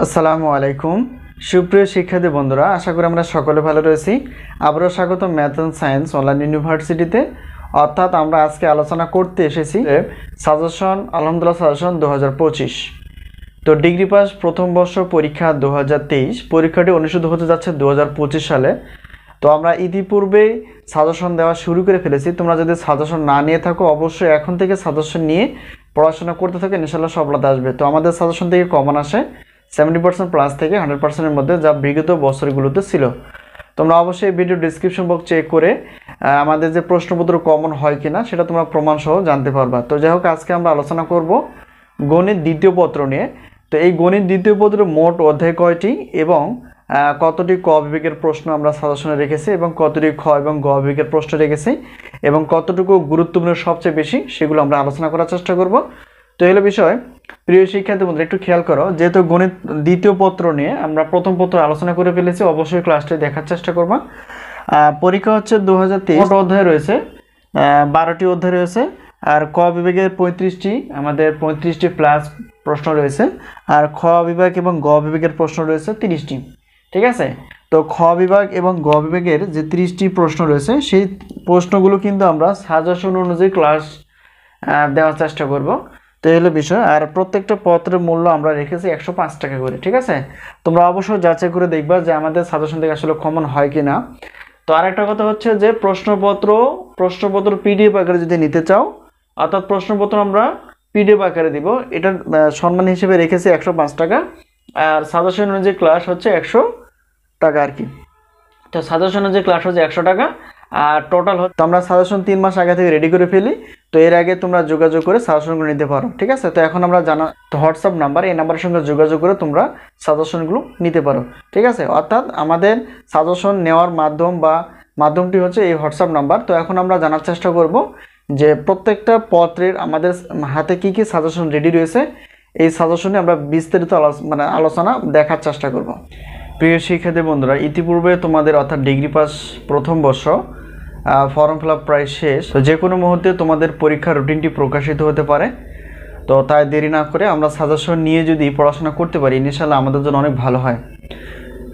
আসসালামু আলাইকুম সুপ্রিয় শিক্ষার্থী বন্ধুরা, আশা করি আমরা সকলে ভালো রয়েছি। আবারও স্বাগত ম্যাথ অ্যান্ড সায়েন্স অনলাইন ইউনিভার্সিটিতে। অর্থাৎ আমরা আজকে আলোচনা করতে এসেছি সাজেশন আলহামদুলিল্লাহ সাজেশন 2025। তো ডিগ্রি পাস প্রথম বর্ষ পরীক্ষা 2023 পরীক্ষাটি অনুষ্ঠিত হতে যাচ্ছে 2025 সালে। তো আমরা ইতিপূর্বেই সাজেশন দেওয়া শুরু করে ফেলেছি। তোমরা যদি সাজেশন না নিয়ে থাকো অবশ্যই এখন থেকে সাজেশন নিয়ে পড়াশোনা করতে থাকো, ইনশাআল্লাহ সফলতা আসবে। তো আমাদের সাজেশন থেকে কমন আসে 70% প্লাস থেকে 100%-এর মধ্যে, যা বিগত বছরগুলোতে ছিল। তোমরা অবশ্যই ভিডিও ডিসক্রিপশন বক্স চেক করে আমাদের যে প্রশ্নপত্র কমন হয় কিনা সেটা তোমরা প্রমাণ সহ জানতে পারবা। তো যাই হোক, আজকে আমরা আলোচনা করব গণিত দ্বিতীয় পত্র নিয়ে। তো এই গণিত দ্বিতীয় পত্রের মোট অধ্যায় কয়টি এবং কতটি ক বিভাগের প্রশ্ন আমরা সাজেশনে রেখেছি এবং কতটি খ এবং গ বিভাগের প্রশ্ন রেখেছি এবং কতটুকু গুরুত্বপূর্ণ সবচেয়ে বেশি সেগুলো আমরা আলোচনা করার চেষ্টা করব। তো এগুলো বিষয় প্রিয় শিক্ষার্থী বন্ধুরা একটু খেয়াল করো, যেহেতু গণিত দ্বিতীয় পত্র নিয়ে আমরা প্রথম পত্র আলোচনা করে ফেলেছি, অবশ্যই ক্লাসটি দেখার চেষ্টা করবা। পরীক্ষা হচ্ছে 2023, অধ্যায় রয়েছে 12টি অধ্যায় রয়েছে, আর ক বিভাগের 35টি, আমাদের 35টি প্লাস প্রশ্ন রয়েছে, আর খ বিভাগ এবং গ বিভাগের প্রশ্ন রয়েছে 30টি। ঠিক আছে, তো খ বিভাগ এবং গ বিভাগের যে 30টি প্রশ্ন রয়েছে সেই প্রশ্নগুলো কিন্তু আমরা সাজেশন অনুযায়ী ক্লাস দেওয়ার চেষ্টা করব। তো এই হলো বিষয়। আর প্রত্যেকটা পত্রের মূল্য আমরা রেখেছি 105 টাকা করে। ঠিক আছে, তোমরা অবশ্যই যাচাই করে দেখবা যে আমাদের সাজেশন থেকে আসলে কমন হয় কি না। তো আরেকটা কথা হচ্ছে যে প্রশ্নপত্র পিডিএফ আকারে যদি নিতে চাও, অর্থাৎ প্রশ্নপত্র আমরা পিডিএফ আকারে দিব, এটার সম্মান হিসেবে রেখেছি 105 টাকা, আর সাজেশন অনুযায়ী ক্লাস হচ্ছে 100 টাকা আর কি। তো সাজেশন অনুযায়ী ক্লাস হচ্ছে 100 টাকা, আর টোটাল হচ্ছে আমরা সাজেশন 3 মাস আগে থেকে রেডি করে ফেলি। তো এর আগে তোমরা যোগাযোগ করে সাজেশনগুলো নিতে পারো। ঠিক আছে, তো এখন আমরা জানা তো হোয়াটসঅ্যাপ নাম্বার, এই নাম্বারের সঙ্গে যোগাযোগ করে তোমরা সাজেশনগুলো নিতে পারো। ঠিক আছে, অর্থাৎ আমাদের সাজেশন নেওয়ার মাধ্যমটি হচ্ছে এই হোয়াটসঅ্যাপ নাম্বার। তো এখন আমরা জানার চেষ্টা করব যে প্রত্যেকটা পত্রের আমাদের হাতে কি কি সাজেশন রেডি রয়েছে। এই সাজেশনে আমরা বিস্তারিত আলোচনা দেখার চেষ্টা করব। প্রিয় শিক্ষার্থী বন্ধুরা, ইতিপূর্বে তোমাদের অর্থাৎ ডিগ্রি পাস প্রথম বর্ষ ফর্ম ফিল আপ প্রায় শেষ। তো যে কোনো মুহূর্তে তোমাদের পরীক্ষার রুটিনটি প্রকাশিত হতে পারে। তো তাই দেরি না করে আমরা সাজেশন নিয়ে যদি পড়াশোনা করতে পারি, ইনশাআল্লাহ আমাদের জন্য অনেক ভালো হয়।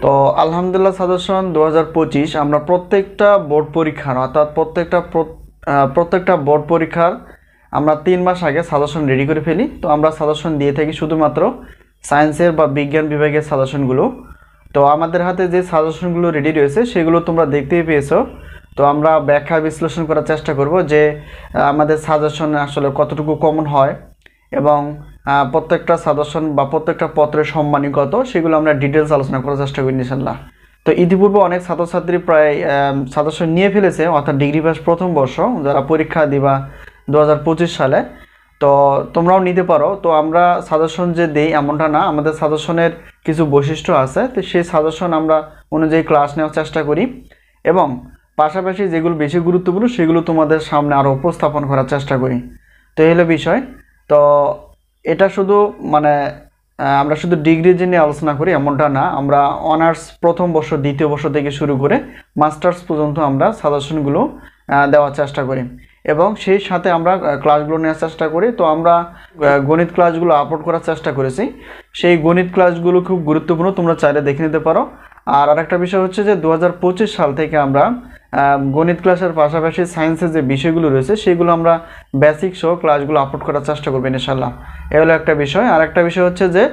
তো আলহামদুলিল্লাহ সাজেশন 2025 আমরা প্রত্যেকটা বোর্ড পরীক্ষার অর্থাৎ প্রত্যেকটা বোর্ড পরীক্ষার আমরা 3 মাস আগে সাজেশন রেডি করে ফেলি। তো আমরা সাজেশন দিয়ে থাকি শুধুমাত্র সায়েন্সের বা বিজ্ঞান বিভাগের সাজেশনগুলো। তো আমাদের হাতে যে সাজেশনগুলো রেডি রয়েছে সেগুলো তোমরা দেখতেই পেয়েছো। তো আমরা ব্যাখ্যা বিশ্লেষণ করার চেষ্টা করব যে আমাদের সাজেশনে আসলে কতটুকু কমন হয় এবং প্রত্যেকটা সাজেশন বা প্রত্যেকটা পত্রের সম্মানী কত, সেগুলো আমরা ডিটেলস আলোচনা করার চেষ্টা করি ইনশাআল্লাহ। তো ইতিপূর্বে অনেক ছাত্রছাত্রী প্রায় সাজেশন নিয়ে ফেলেছে, অর্থাৎ ডিগ্রি পাস প্রথম বর্ষ যারা পরীক্ষা দিবা 2025 সালে। তো তোমরাও নিতে পারো। তো আমরা সাজেশন যে দেই এমনটা না, আমাদের সাজেশনের কিছু বৈশিষ্ট্য আছে। তো সেই সাজেশন আমরা অনুযায়ী ক্লাস নেওয়ার চেষ্টা করি এবং পাশাপাশি যেগুলো বেশি গুরুত্বপূর্ণ সেগুলো তোমাদের সামনে আরও উপস্থাপন করার চেষ্টা করি। তো এই হলো বিষয়। তো এটা শুধু আমরা শুধু ডিগ্রি যে নিয়ে আলোচনা করি এমনটা না, আমরা অনার্স প্রথম বর্ষ দ্বিতীয় বর্ষ থেকে শুরু করে মাস্টার্স পর্যন্ত আমরা সাজেশনগুলো দেওয়ার চেষ্টা করি এবং সেই সাথে আমরা ক্লাসগুলো নেওয়ার চেষ্টা করি। তো আমরা গণিত ক্লাসগুলো আপলোড করার চেষ্টা করেছি, সেই গণিত ক্লাসগুলো খুব গুরুত্বপূর্ণ, তোমরা চাইলে দেখে নিতে পারো। আর আরেকটা বিষয় হচ্ছে যে 2025 সাল থেকে আমরা গণিত ক্লাসের পাশাপাশি সায়েন্সের যে বিষয়গুলো রয়েছে সেগুলো আমরা বেসিক সহ ক্লাসগুলো আপলোড করার চেষ্টা করবো ইনশাআল্লাহ। এ হলো একটা বিষয়। আর একটা বিষয় হচ্ছে যে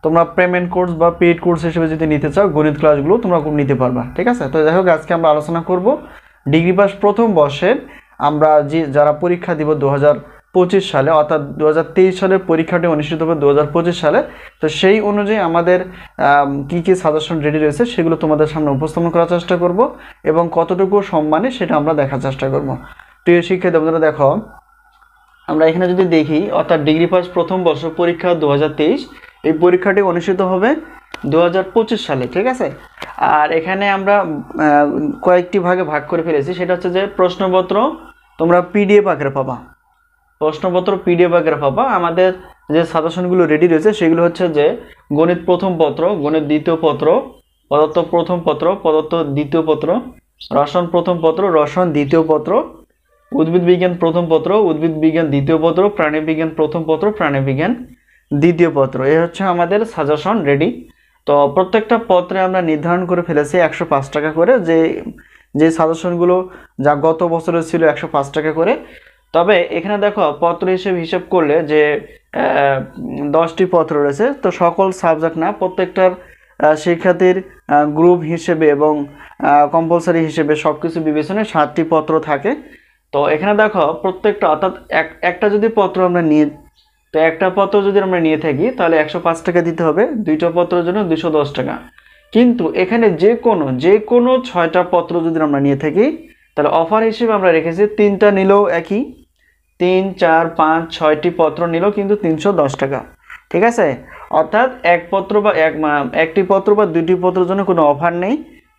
তোমরা পেমেন্ট কোর্স বা পেইড কোর্স হিসেবে যদি নিতে চাও গণিত ক্লাসগুলো তোমরা নিতে পারবা। ঠিক আছে, তো যাই হোক আজকে আমরা আলোচনা করব ডিগ্রি পাস প্রথম বর্ষের আমরা যারা পরীক্ষা দিব 2025 সালে, অর্থাৎ 2023 সালের পরীক্ষাটি অনুষ্ঠিত হবে 2025 সালে। তো সেই অনুযায়ী আমাদের কি কি সাজেশন রেডি রয়েছে সেগুলো তোমাদের সামনে উপস্থাপন করার চেষ্টা করব এবং কতটুকু সম্মানে সেটা আমরা দেখার চেষ্টা করব। প্রিয় শিক্ষার্থী বন্ধুরা, দেখো আমরা এখানে যদি দেখি, অর্থাৎ ডিগ্রি পাস প্রথম বর্ষ পরীক্ষা 2023, এই পরীক্ষাটি অনুষ্ঠিত হবে 2025 সালে। ঠিক আছে, আর এখানে আমরা কয়েকটি ভাগে ভাগ করে ফেলেছি। সেটা হচ্ছে যে প্রশ্নপত্র তোমরা পিডিএফ আকারে পাবা, আমাদের যে সাজেশনগুলো রেডি রয়েছে সেগুলো হচ্ছে যে গণিত প্রথম পত্র, গণিত দ্বিতীয় পত্র, পদার্থ প্রথম পত্র, পদার্থ দ্বিতীয় পত্র, রসায়ন প্রথম পত্র, রসায়ন দ্বিতীয় পত্র, উদ্ভিদ বিজ্ঞান প্রথম পত্র, উদ্ভিদ বিজ্ঞান দ্বিতীয় পত্র, প্রাণী বিজ্ঞান প্রথম পত্র, প্রাণী বিজ্ঞান দ্বিতীয় পত্র। এই হচ্ছে আমাদের সাজেশন রেডি। তো প্রত্যেকটা পত্রে আমরা নির্ধারণ করে ফেলেছি 105 টাকা করে, যে সাজেশনগুলো যা গত বছরে ছিল 105 টাকা করে। তবে এখানে দেখো পত্র হিসেব করলে যে 10টি পত্র রয়েছে, তো সকল সাবজেক্ট না, প্রত্যেকটার শিক্ষার্থীর গ্রুপ হিসেবে এবং কম্পালসারি হিসেবে সব কিছু বিবেচনায় 7টি পত্র থাকে। তো এখানে দেখো প্রত্যেকটা, অর্থাৎ একটা যদি পত্র আমরা নিয়ে, তো একটা পত্র যদি আমরা নিয়ে থাকি তাহলে 105 টাকা দিতে হবে, 2টা পত্রের জন্য 210 টাকা। কিন্তু এখানে যে কোনো 6টা পত্র যদি আমরা নিয়ে থাকি তাহলে অফার হিসেবে আমরা রেখেছি 3টা নিলেও একই, 3, 4, 5, 6টি পত্র নিলেও কিন্তু 310 টাকা। ঠিক আছে, অর্থাৎ একটি পত্র বা 2টি পত্রের জন্য কোনো অফার নেই,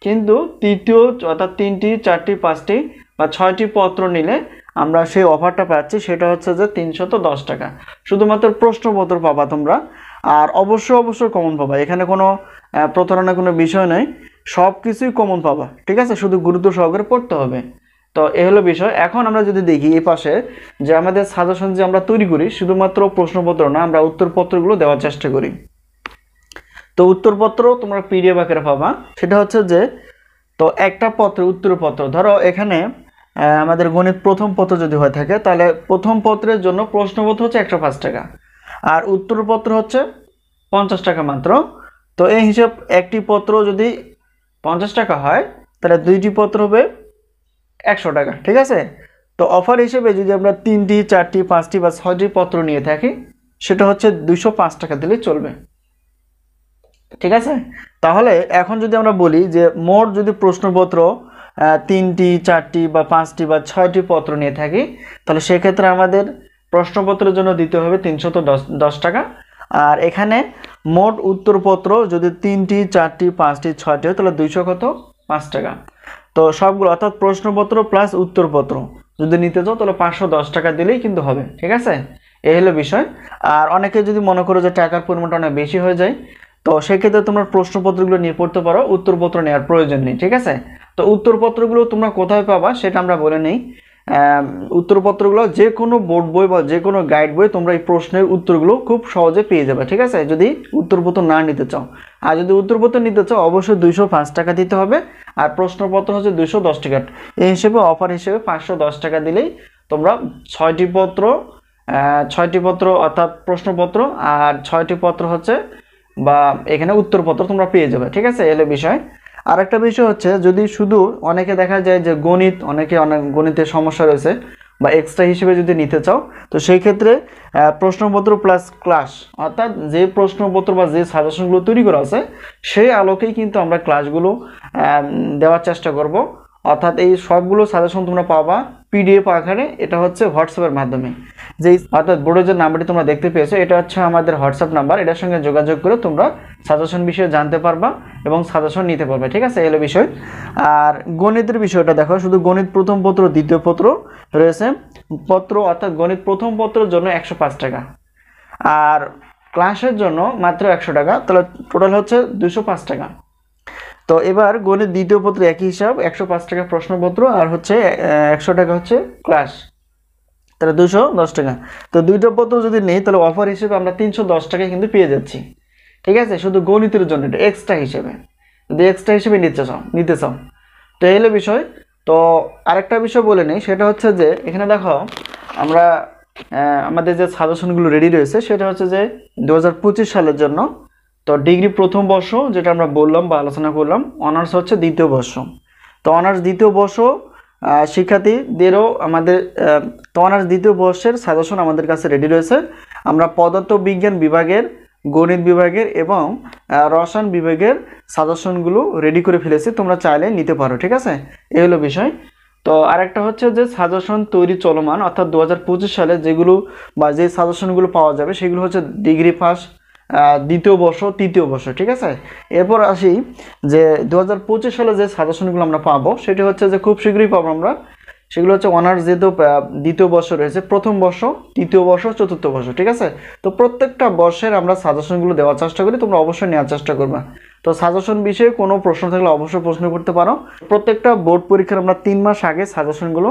কিন্তু তৃতীয় অর্থাৎ 3টি, 4টি, 5টি বা 6টি পত্র নিলে আমরা সেই অফারটা পাচ্ছি, সেটা হচ্ছে যে 310 টাকা। শুধুমাত্র প্রশ্নপত্র পাবা তোমরা, আর অবশ্যই কমন পাবা, এখানে কোনো প্রতারণার কোনো বিষয় নেই, সব কিছুই কমন পাবা। ঠিক আছে, শুধু গুরুত্ব সহকারে পড়তে হবে। তো এ হলো বিষয়। এখন আমরা যদি দেখি এই পাশে যে আমাদের সাজেশন যে আমরা তৈরি করি, শুধুমাত্র প্রশ্নপত্র না, আমরা উত্তরপত্রগুলো দেওয়ার চেষ্টা করি। তো উত্তরপত্র তোমরা পিডিএফ আকারে পাবা। সেটা হচ্ছে যে, তো একটা পত্রে উত্তরপত্র, ধরো এখানে আমাদের গণিত প্রথম পত্র যদি হয়ে থাকে তাহলে প্রথম পত্রের জন্য প্রশ্নপত্র হচ্ছে 105 টাকা আর উত্তরপত্র হচ্ছে 50 টাকা মাত্র। তো এই হিসাব একটি পত্র যদি 50 টাকা হয় তাহলে 2টি পত্র হবে 100 টাকা। ঠিক আছে, তো অফার হিসেবে যদি আমরা 3টি, 4টি, 5টি বা 6টি পত্র নিয়ে থাকি সেটা হচ্ছে 205 টাকা দিলে চলবে। ঠিক আছে, তাহলে এখন যদি আমরা বলি যে মোট যদি প্রশ্নপত্র 3টি, 4টি বা 5টি বা 6টি পত্র নিয়ে থাকি তাহলে সেক্ষেত্রে আমাদের প্রশ্নপত্রের জন্য দিতে হবে 310 টাকা। আর এখানে মোট উত্তরপত্র যদি 3টি, 4টি, 5টি, 6টি হয় তাহলে 5 টাকা। তো সবগুলো অর্থাৎ প্রশ্নপত্র প্লাস উত্তরপত্র যদি নিতে চাও তাহলে 510 টাকা দিলেই কিন্তু হবে। ঠিক আছে, এই হলো বিষয়। আর অনেকে যদি মনে করো যে টাকার পরিমাণটা অনেক বেশি হয়ে যায়, তো সেক্ষেত্রে তোমরা প্রশ্নপত্রগুলো নিয়ে পড়তে পারো, উত্তরপত্র নেওয়ার প্রয়োজন নেই। ঠিক আছে, তো উত্তরপত্রগুলো তোমরা কোথায় পাবা সেটা আমরা বলে নেই। উত্তরপত্রগুলো যে কোনো বোর্ড বই বা যে কোনো গাইড বই তোমরা এই প্রশ্নের উত্তরগুলো খুব সহজে পেয়ে যাবে। ঠিক আছে, যদি উত্তরপত্র না নিতে চাও, আর যদি উত্তরপত্র নিতে চাও অবশ্যই 205 টাকা দিতে হবে, আর প্রশ্নপত্র হচ্ছে 210 টাকা। এই হিসেবে অফার হিসেবে 510 টাকা দিলেই তোমরা 6টি পত্র অর্থাৎ প্রশ্নপত্র আর 6টি পত্র হচ্ছে বা এখানে উত্তরপত্র তোমরা পেয়ে যাবে। ঠিক আছে, এলে বিষয়। আর একটা বিষয় হচ্ছে, যদি শুধু অনেকে দেখা যায় যে অনেক গণিতের সমস্যা রয়েছে বা এক্সট্রা হিসেবে যদি নিতে চাও, তো সেই ক্ষেত্রে প্রশ্নপত্র প্লাস ক্লাস, অর্থাৎ যে প্রশ্নপত্র বা যে সাজেশনগুলো তৈরি করা আছে সেই আলোকেই কিন্তু আমরা ক্লাসগুলো দেওয়ার চেষ্টা করব। অর্থাৎ এই সবগুলো সাজেশন তোমরা পাবা পিডিএফ আকারে, এটা হচ্ছে হোয়াটসঅ্যাপের মাধ্যমে। অর্থাৎ বোর্ডের যে নাম্বারটি তোমরা দেখতে পেয়েছো এটা হচ্ছে আমাদের হোয়াটসঅ্যাপ নাম্বার, এটার সঙ্গে যোগাযোগ করে তোমরা সাজেশন বিষয়ে জানতে পারবা এবং সাজেশন নিতে পারবে। ঠিক আছে, এলো বিষয়। আর গণিতের বিষয়টা দেখো, শুধু গণিত প্রথম পত্র, দ্বিতীয় পত্র রয়েছে পত্র, অর্থাৎ গণিত প্রথম পত্রের জন্য 105 টাকা আর ক্লাসের জন্য মাত্র 100 টাকা, তাহলে টোটাল হচ্ছে 205 টাকা। তো এবার গণিত দ্বিতীয় পত্র একই হিসাব, 105 টাকা প্রশ্নপত্র আর হচ্ছে 100 টাকা হচ্ছে ক্লাস, তাহলে 210 টাকা। তো 2টা পত্র যদি নেই তাহলে অফার হিসেবে আমরা 310 টাকায় কিন্তু পেয়ে যাচ্ছি। ঠিক আছে, শুধু গণিতের জন্য, এটা এক্সট্রা হিসেবে, যদি এক্সট্রা হিসেবে নিতে চাও। তো এই হলো বিষয়। তো আরেকটা বিষয় বলে নেই, সেটা হচ্ছে যে এখানে দেখো আমরা আমাদের যে সাজেশনগুলো রেডি রয়েছে সেটা হচ্ছে যে 2025 সালের জন্য। তো ডিগ্রি প্রথম বর্ষ যেটা আমরা বললাম বা আলোচনা করলাম, অনার্স হচ্ছে দ্বিতীয় বর্ষ। তো অনার্স দ্বিতীয় বর্ষ শিক্ষার্থীদেরও আমাদের তো অনার্স দ্বিতীয় বর্ষের সাজেশন আমাদের কাছে রেডি রয়েছে। আমরা পদার্থ বিজ্ঞান বিভাগের, গণিত বিভাগের এবং রসায়ন বিভাগের সাজেশনগুলো রেডি করে ফেলেছি, তোমরা চাইলে নিতে পারো। ঠিক আছে, এই হলো বিষয়। তো আরেকটা হচ্ছে যে সাজেশন তৈরি চলমান, অর্থাৎ 2025 সালে যেগুলো বা যে সাজেশনগুলো পাওয়া যাবে সেগুলো হচ্ছে ডিগ্রি পাস, দ্বিতীয় বর্ষ, তৃতীয় বর্ষ। ঠিক আছে, এরপর আসি যে 2025 সালে যে সাজেশনগুলো আমরা পাবো সেটা হচ্ছে যে খুব শীঘ্রই পাবো আমরা, সেগুলো হচ্ছে অনার্স যেহেতু দ্বিতীয় বর্ষ রয়েছে, প্রথম বর্ষ, তৃতীয় বর্ষ, চতুর্থ বর্ষ। ঠিক আছে, তো প্রত্যেকটা বর্ষের আমরা সাজেশনগুলো দেওয়ার চেষ্টা করি, তোমরা অবশ্যই নেওয়ার চেষ্টা করবে। তো সাজেশন বিষয়ে কোনো প্রশ্ন থাকলে অবশ্যই প্রশ্ন করতে পারো। প্রত্যেকটা বোর্ড পরীক্ষার আমরা 3 মাস আগে সাজেশনগুলো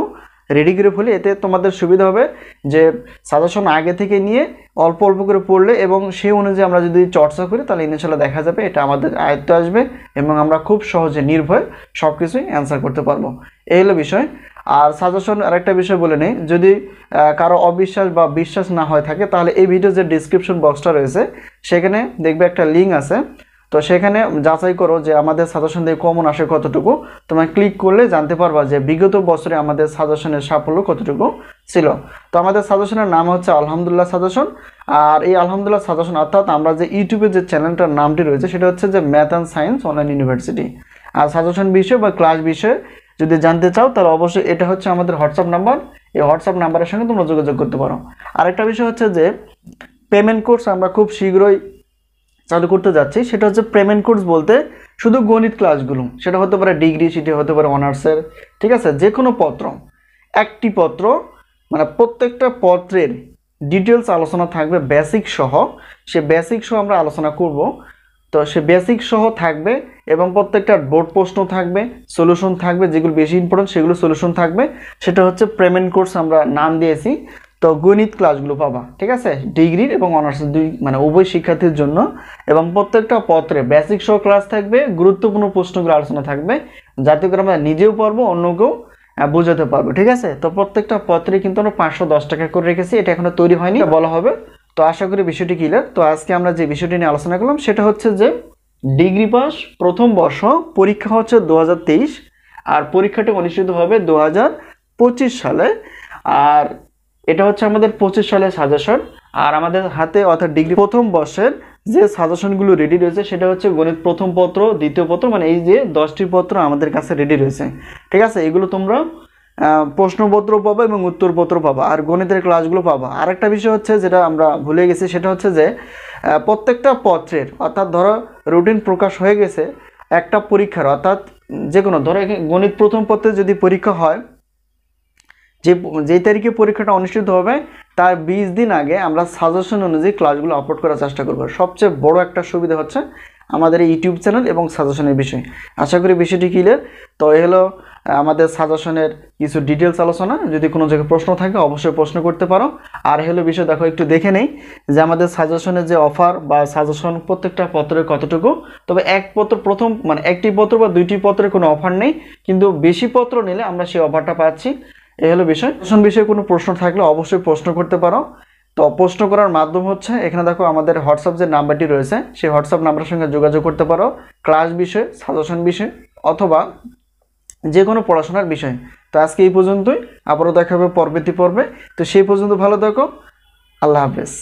রেডি করে ফেলি, এতে তোমাদের সুবিধা হবে যে সাজেশন আগে থেকে নিয়ে অল্প অল্প করে পড়লে এবং সেই অনুযায়ী আমরা যদি চর্চা করি তাহলে ইনশাআল্লাহ দেখা যাবে এটা আমাদের আয়ত্তে আসবে এবং আমরা খুব সহজে নির্ভয়ে সব কিছুই অ্যান্সার করতে পারবো। এই হলো বিষয়। আর সাজেশন আরেকটা বিষয় বলে নেই, যদি কারো অবিশ্বাস বা বিশ্বাস না হয়ে থাকে তাহলে এই ভিডিও যে ডিসক্রিপশন বক্সটা রয়েছে সেখানে দেখবে একটা লিঙ্ক আছে, তো সেখানে যাচাই করো যে আমাদের সাজেশন দিয়ে কমন আসে কতটুকু। তোমরা ক্লিক করলে জানতে পারবা যে বিগত বছরে আমাদের সাজেশনের সাফল্য কতটুকু ছিল। তো আমাদের সাজেশনের নাম হচ্ছে আলহামদুলিল্লাহ সাজেশন। আর এই আলহামদুলিল্লাহ সাজেশন অর্থাৎ আমরা যে ইউটিউবে যে চ্যানেলটার নামটি রয়েছে সেটা হচ্ছে যে math and science online university. আর সাজেশন বিষয় বা ক্লাস বিষয়ে যদি জানতে চাও তাহলে অবশ্যই এটা হচ্ছে আমাদের হোয়াটসঅ্যাপ নাম্বার, এই হোয়াটসঅ্যাপ নাম্বারের সঙ্গে তোমরা যোগাযোগ করতে পারো। আরেকটা বিষয় হচ্ছে যে পেমেন্ট কোর্স আমরা খুব শীঘ্রই চালু করতে যাচ্ছি। সেটা হচ্ছে পেমেন্ট কোর্স বলতে শুধু গণিত ক্লাসগুলো, সেটা হতে পারে ডিগ্রি, সেটা হতে পারে অনার্সের, ঠিক আছে, যে কোনো পত্র, একটি পত্র মানে প্রত্যেকটা পত্রের ডিটেলস আলোচনা থাকবে বেসিক সহ। সে বেসিক সহ আমরা আলোচনা করব। তো সে বেসিক সহ থাকবে এবং প্রত্যেকটা বোর্ড প্রশ্ন থাকবে, সলিউশন থাকবে, যেগুলো বেশি ইম্পর্টেন্ট সেগুলো সলিউশন থাকবে। সেটা হচ্ছে পেমেন্ট কোর্স আমরা নাম দিয়েছি। তো গণিত ক্লাসগুলো পাবা, ঠিক আছে, ডিগ্রির এবং অনার্সের দুই মানে উভয় শিক্ষার্থীর জন্য। এবং প্রত্যেকটা পত্রে বেসিক সহ ক্লাস থাকবে, গুরুত্বপূর্ণ প্রশ্নগুলো আলোচনা থাকবে, যাতে করে আমরা নিজেও পারবো অন্যকেও বোঝাতে পারবো, ঠিক আছে। তো প্রত্যেকটা পত্রে কিন্তু আমরা 510 টাকা করে রেখেছি, এটা এখনো তৈরি হয়নি, বলা হবে। তো আশা করি বিষয়টি ক্লিয়ার। তো আজকে আমরা যে বিষয়টি নিয়ে আলোচনা করলাম সেটা হচ্ছে যে ডিগ্রি পাস প্রথম বর্ষ পরীক্ষা হচ্ছে 2023, আর পরীক্ষাটি অনুষ্ঠিত হবে 2025 সালে। আর এটা হচ্ছে আমাদের 25 সালের সাজেশন। আর আমাদের হাতে অর্থাৎ ডিগ্রি প্রথম বর্ষের যে সাজেশনগুলো রেডি রয়েছে সেটা হচ্ছে গণিত প্রথম পত্র, দ্বিতীয় পত্র, মানে এই যে 10টি পত্র আমাদের কাছে রেডি রয়েছে, ঠিক আছে। এগুলো তোমরা প্রশ্নপত্র পাবা এবং উত্তরপত্র পাবা, আর গণিতের ক্লাসগুলো পাবা। আরেকটা বিষয় হচ্ছে যেটা আমরা ভুলে গেছি, সেটা হচ্ছে যে প্রত্যেকটা পত্রের অর্থাৎ ধরো রুটিন প্রকাশ হয়ে গেছে একটা পরীক্ষার, অর্থাৎ যে কোনো ধরো গণিত প্রথম পত্রে যদি পরীক্ষা হয়, যেই তারিখে পরীক্ষাটা অনুষ্ঠিত হবে তার 20 দিন আগে আমরা সাজেশন অনুযায়ী ক্লাসগুলো আপলোড করার চেষ্টা করব। সবচেয়ে বড় একটা সুবিধা হচ্ছে আমাদের এই ইউটিউব চ্যানেল এবং সাজেশনের বিষয়। আশা করি বিষয়টি ক্লিয়ার। তো এই হলো আমাদের সাজেশনের কিছু ডিটেলস আলোচনা। যদি কোনো জায়গায় প্রশ্ন থাকে অবশ্যই প্রশ্ন করতে পারো। আর হলো বিষয় দেখো, একটু দেখে নেই যে আমাদের সাজেশনের যে অফার বা সাজেশন প্রত্যেকটা পত্রের কতটুকু। তবে এক পত্র প্রথম মানে একটি পত্র বা দুইটি পত্রের কোনো অফার নেই, কিন্তু বেশি পত্র নিলে আমরা সেই অফারটা পাচ্ছি। এই হলো বিষয়। বিষয়ে কোনো প্রশ্ন থাকলে অবশ্যই প্রশ্ন করতে পারো। তো প্রশ্ন করার মাধ্যম হচ্ছে এখানে দেখো আমাদের হোয়াটসঅ্যাপ যে নাম্বারটি রয়েছে সেই হোয়াটসঅ্যাপ নাম্বারের সঙ্গে যোগাযোগ করতে পারো, ক্লাস বিষয়, সাজেশন বিষয় অথবা যে কোনো পড়াশোনার বিষয়। তো আজকে এই পর্যন্তই, আবারও দেখা হবে পরবর্তী পর্বে। তো সেই পর্যন্ত ভালো থাকো, আল্লাহ হাফেজ।